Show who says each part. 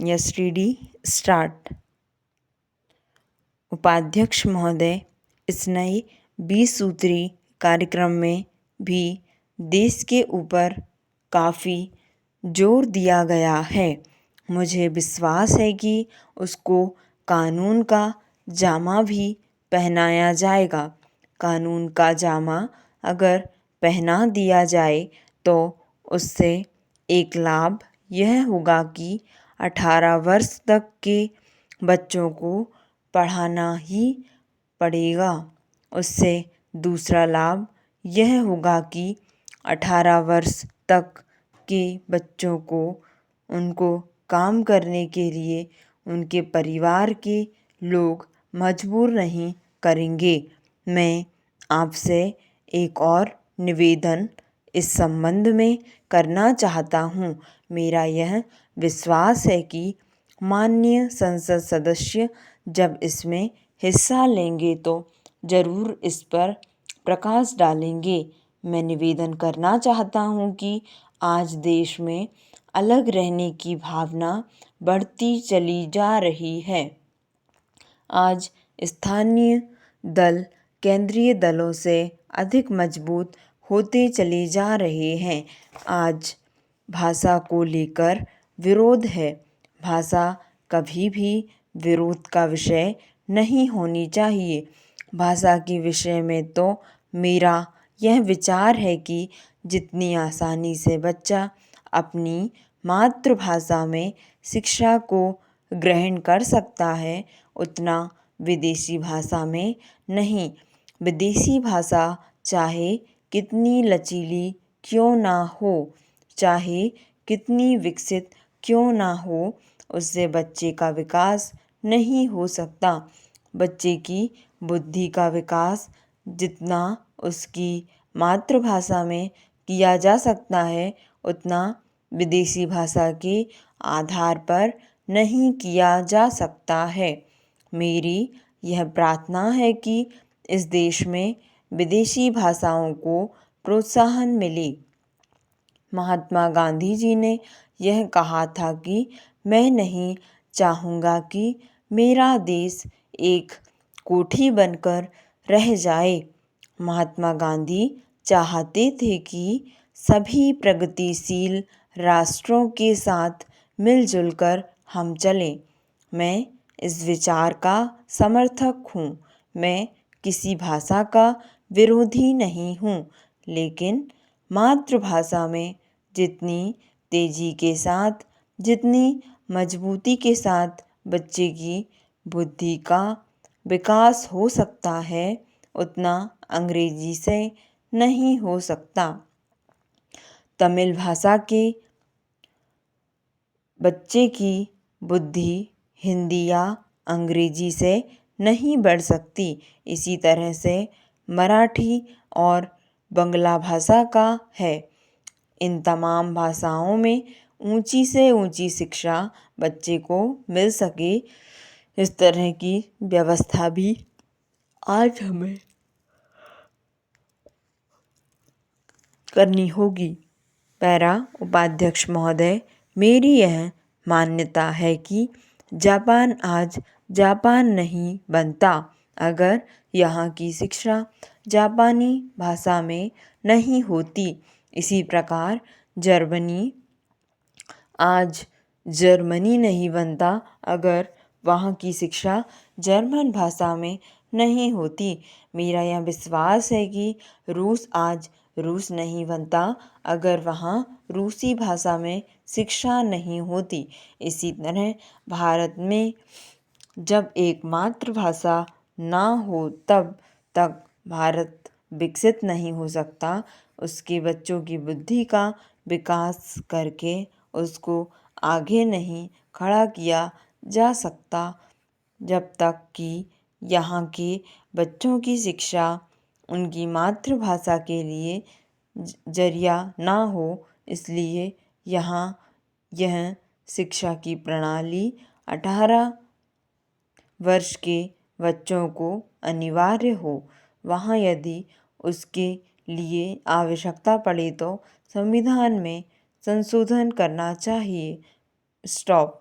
Speaker 1: STD start. उपाध्यक्ष महोदय, इस नए 20 सूत्री कार्यक्रम में भी देश के ऊपर काफ़ी जोर दिया गया है। मुझे विश्वास है कि उसको कानून का जामा भी पहनाया जाएगा। कानून का जामा अगर पहना दिया जाए तो उससे एक लाभ यह होगा कि 18 वर्ष तक के बच्चों को पढ़ाना ही पड़ेगा। उससे दूसरा लाभ यह होगा कि 18 वर्ष तक के बच्चों को उनको काम करने के लिए उनके परिवार के लोग मजबूर नहीं करेंगे। मैं आपसे एक और निवेदन इस संबंध में करना चाहता हूँ। मेरा यह विश्वास है कि माननीय संसद सदस्य जब इसमें हिस्सा लेंगे तो ज़रूर इस पर प्रकाश डालेंगे। मैं निवेदन करना चाहता हूँ कि आज देश में अलग रहने की भावना बढ़ती चली जा रही है। आज स्थानीय दल केंद्रीय दलों से अधिक मजबूत होते चले जा रहे हैं। आज भाषा को लेकर विरोध है। भाषा कभी भी विरोध का विषय नहीं होनी चाहिए। भाषा के विषय में तो मेरा यह विचार है कि जितनी आसानी से बच्चा अपनी मातृभाषा में शिक्षा को ग्रहण कर सकता है उतना विदेशी भाषा में नहीं। विदेशी भाषा चाहे कितनी लचीली क्यों ना हो, चाहे कितनी विकसित क्यों ना हो, उससे बच्चे का विकास नहीं हो सकता। बच्चे की बुद्धि का विकास जितना उसकी मातृभाषा में किया जा सकता है उतना विदेशी भाषा के आधार पर नहीं किया जा सकता है। मेरी यह प्रार्थना है कि इस देश में विदेशी भाषाओं को प्रोत्साहन मिले। महात्मा गांधी जी ने यह कहा था कि मैं नहीं चाहूँगा कि मेरा देश एक कोठी बनकर रह जाए। महात्मा गांधी चाहते थे कि सभी प्रगतिशील राष्ट्रों के साथ मिलजुल कर हम चलें। मैं इस विचार का समर्थक हूँ। मैं किसी भाषा का विरोधी नहीं हूँ, लेकिन मातृभाषा में जितनी तेजी के साथ, जितनी मजबूती के साथ बच्चे की बुद्धि का विकास हो सकता है उतना अंग्रेजी से नहीं हो सकता। तमिल भाषा के बच्चे की बुद्धि हिंदी या अंग्रेजी से नहीं बढ़ सकती। इसी तरह से मराठी और बंगला भाषा का है। इन तमाम भाषाओं में ऊंची से ऊंची शिक्षा बच्चे को मिल सके, इस तरह की व्यवस्था भी आज हमें करनी होगी। पैरा उपाध्यक्ष महोदय, मेरी यह मान्यता है कि जापान आज जापान नहीं बनता अगर यहाँ की शिक्षा जापानी भाषा में नहीं होती। इसी प्रकार जर्मनी आज जर्मनी नहीं बनता अगर वहाँ की शिक्षा जर्मन भाषा में नहीं होती। मेरा यह विश्वास है कि रूस आज रूस नहीं बनता अगर वहाँ रूसी भाषा में शिक्षा नहीं होती। इसी तरह भारत में जब एक मातृभाषा ना हो तब तक भारत विकसित नहीं हो सकता। उसके बच्चों की बुद्धि का विकास करके उसको आगे नहीं खड़ा किया जा सकता जब तक कि यहाँ के बच्चों की शिक्षा उनकी मातृभाषा के लिए जरिया ना हो। इसलिए यहाँ यह शिक्षा की प्रणाली 18 वर्ष के बच्चों को अनिवार्य हो। वहाँ यदि उसके लिए आवश्यकता पड़े तो संविधान में संशोधन करना चाहिए। स्टॉप।